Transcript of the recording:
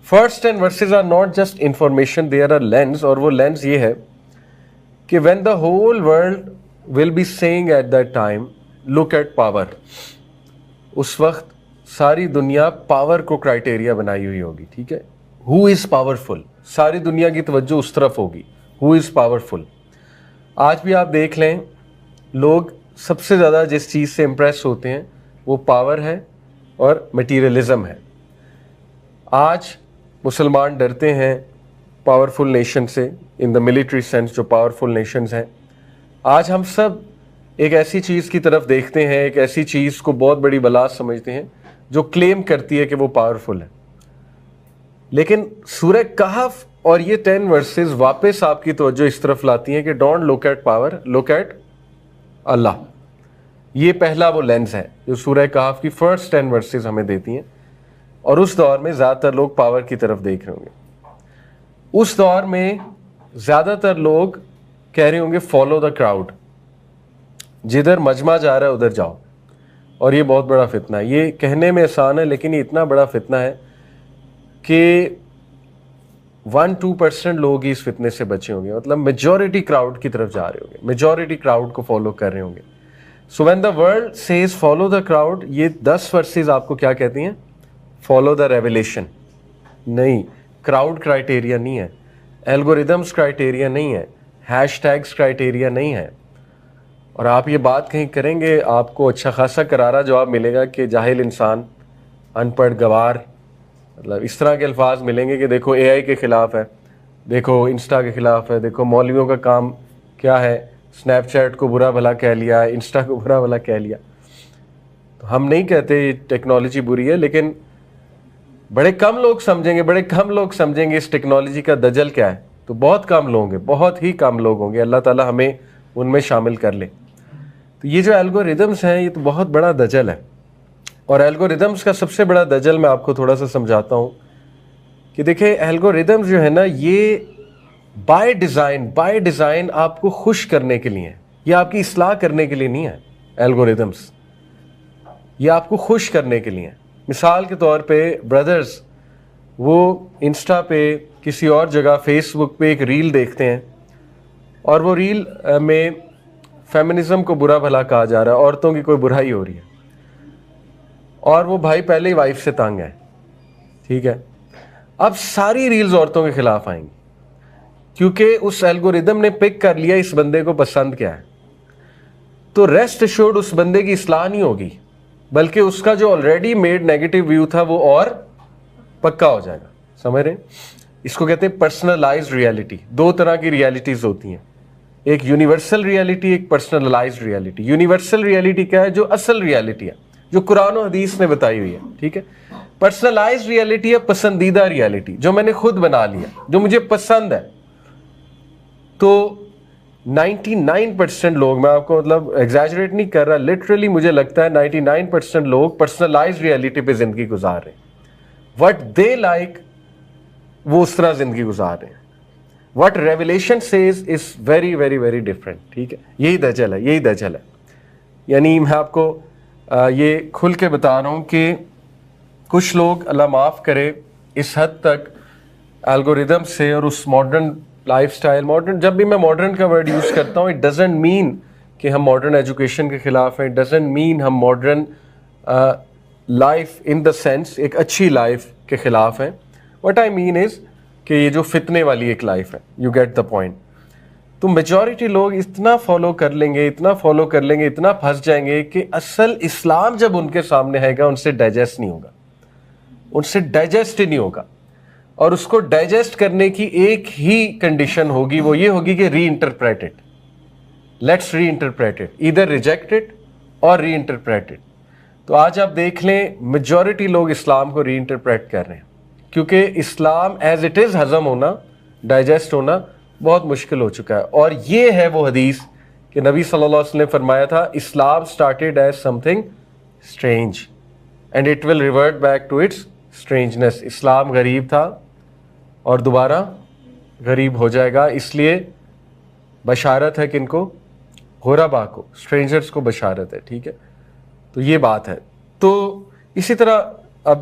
First 10 verses are not just information, they are a lens. اور وہ lens یہ ہے کہ when the whole world will be saying at that time, look at power. اس وقت ساری دنیا پاور کو کرائٹیریا بنائی ہوئی ہوگی, ٹھیک ہے. Who is powerful, ساری دنیا کی توجہ اس طرف ہوگی. Who is powerful. آج بھی آپ دیکھ لیں, لوگ سب سے زیادہ جس چیز سے امپریس ہوتے ہیں وہ پاور ہے اور مٹیریلزم ہے. آج مسلمان ڈرتے ہیں پاورفل نیشن سے, ان دا ملٹری سینس جو پاورفل نیشنز ہیں. آج ہم سب ایک ایسی چیز کی طرف دیکھتے ہیں, ایک ایسی چیز کو بہت بڑی بلا سمجھتے ہیں جو کلیم کرتی ہے کہ وہ پاورفل ہے. لیکن سورہ کہف اور یہ 10 verses واپس آپ کی توجہ اس طرف لاتی ہیں کہ don't look at power, look at اللہ. یہ پہلا وہ لینز ہے جو سورہ کہف کی فرسٹ 10 verses ہمیں دیتی ہیں. اور اس دور میں زیادہ تر لوگ پاور کی طرف دیکھ رہے ہوں گے. اس دور میں زیادہ تر لوگ کہہ رہے ہوں گے فالو دا کراؤڈ, جدھر مجمع جا رہا ہے ادھر جاؤ. اور یہ بہت بڑا فتنہ ہے. یہ کہنے میں آسان ہے لیکن یہ اتنا بڑا فتنہ ہے کہ 1-2% لوگ ہی اس فتنے سے بچے ہوں گے. مطلب میجورٹی کراؤڈ کی طرف جا رہے ہوں گے, میجورٹی کراؤڈ کو فالو کر رہے ہوں گے. So when the world sees follow the crowd, یہ 10 verses آپ کو کیا کہتی ہیں؟ Follow the revelation. نہیں, کراؤڈ کرائٹیریا نہیں ہے, الگوریدمس کرائٹیریا نہیں ہے, ہیش ٹیگس کرائٹیریا نہیں ہے. اور آپ یہ بات کہیں کریں گے آپ کو اچھا خاصا کرارا جواب ملے گا کہ جاہل انسان, ان پڑھ گوار, مطلب اس طرح کے الفاظ ملیں گے کہ دیکھو اے آئی کے خلاف ہے, دیکھو انسٹا کے خلاف ہے, دیکھو مولویوں کا کام کیا ہے, اسنیپ چیٹ کو برا بھلا کہہ لیا, انسٹا کو برا بھلا کہہ لیا. تو ہم نہیں کہتے یہ ٹیکنالوجی بری ہے, لیکن بڑے کم لوگ سمجھیں گے, بڑے کم لوگ سمجھیں گے اس ٹیکنالوجی کا دجل کیا ہے. تو بہت کم لوگ ہوں گے, بہت ہی کم لوگ ہوں گے. اللہ تعالیٰ ہمیں ان میں شامل کر لے. تو یہ جو الگوریدمس ہیں یہ تو بہت بڑا دجل ہے. اور الگوریدمس کا سب سے بڑا دجل میں آپ کو تھوڑا سا سمجھاتا ہوں کہ دیکھیں الگوریدمس جو ہے نا یہ بائی ڈیزائن آپ کو خوش کرنے کے لیے ہیں, یہ آپ کی اصلاح کرنے کے لیے نہیں ہے. الگوریدمس یہ آپ کو خوش کرنے کے لیے ہیں. مثال کے طور پہ بردرز وہ انسٹا پہ کسی اور جگہ فیس بک پہ ایک ریل دیکھتے ہیں اور وہ ریل میں فیمنزم کو برا بھلا کہا جا رہا ہے, عورتوں کی کوئی برائی ہو رہی ہے, اور وہ بھائی پہلے ہی وائف سے تنگ ہے, ٹھیک ہے. اب ساری ریلز عورتوں کے خلاف آئیں گی کیونکہ اس الگوریدم نے پک کر لیا اس بندے کو پسند کیا ہے. تو ریسٹ ایشورڈ اس بندے کی اصلاح نہیں ہوگی, بلکہ اس کا جو آلریڈی میڈ نیگیٹو ویو تھا وہ اور پکا ہو جائے گا. سمجھ رہے ہیں؟ اس کو کہتے ہیں پرسنلائزڈ ریالٹی. 2 طرح کی ریالٹیز ہوتی ہیں, ایک یونیورسل ریالٹی, ایک پرسنلائزڈ ریالٹی. یونیورسل ریالٹی کیا ہے؟ جو اصل ریالٹی ہے, جو قرآن و حدیث نے بتائی ہوئی ہے, ٹھیک ہے. پرسنلائزڈ ریالٹی ہے پسندیدہ ریالٹی, جو میں نے خود بنا لیا, جو مجھے پسند ہے. تو 99% لوگ, میں آپ کو مطلب ایگزیجریٹ نہیں کر رہا, لٹرلی مجھے لگتا ہے 99% لوگ پرسنلائزڈ ریالٹی پہ زندگی گزار رہے ہیں. وٹ دے لائک وہ اس طرح زندگی گزار رہے ہیں. What revelation says is very very very different, ٹھیک ہے. یہی دجل ہے, یہی دجل ہے. یعنی میں آپ کو یہ کھل کے بتا رہا ہوں کہ کچھ لوگ اللہ معاف کرے اس حد تک الگوریدم سے اور اس ماڈرن لائف سٹائل, ماڈرن, جب بھی میں ماڈرن کا ورڈ یوز کرتا ہوں اٹ ڈزنٹ مین کہ ہم ماڈرن ایجوکیشن کے خلاف ہیں, اٹ ڈزنٹ مین ہم modern life in the sense ایک اچھی لائف کے خلاف ہیں. وٹ آئی مین از کہ یہ جو فتنے والی ایک لائف ہے, یو گیٹ دا پوائنٹ. تو میجورٹی لوگ اتنا فالو کر لیں گے, اتنا فالو کر لیں گے, اتنا پھنس جائیں گے کہ اصل اسلام جب ان کے سامنے آئے گا ان سے ڈائجسٹ نہیں ہوگا, ان سے ڈائجسٹ ہی نہیں ہوگا. اور اس کو ڈائجسٹ کرنے کی ایک ہی کنڈیشن ہوگی, وہ یہ ہوگی کہ re interpret it. Let's re interpret it, either reject it اور ری انٹرپریٹ اٹ. تو آج آپ دیکھ لیں میجورٹی لوگ اسلام کو ری انٹرپریٹ کر رہے ہیں کیونکہ اسلام ایز اٹ از ہضم ہونا, ڈائجسٹ ہونا بہت مشکل ہو چکا ہے. اور یہ ہے وہ حدیث کہ نبی صلی اللہ علیہ وسلم نے فرمایا تھا اسلام started as something strange and it will revert back to its strangeness. اسلام غریب تھا اور دوبارہ غریب ہو جائے گا. اس لیے بشارت ہے کن کو؟ غربا کو, اسٹرینجرز کو بشارت ہے, ٹھیک ہے. تو یہ بات ہے. تو اسی طرح اب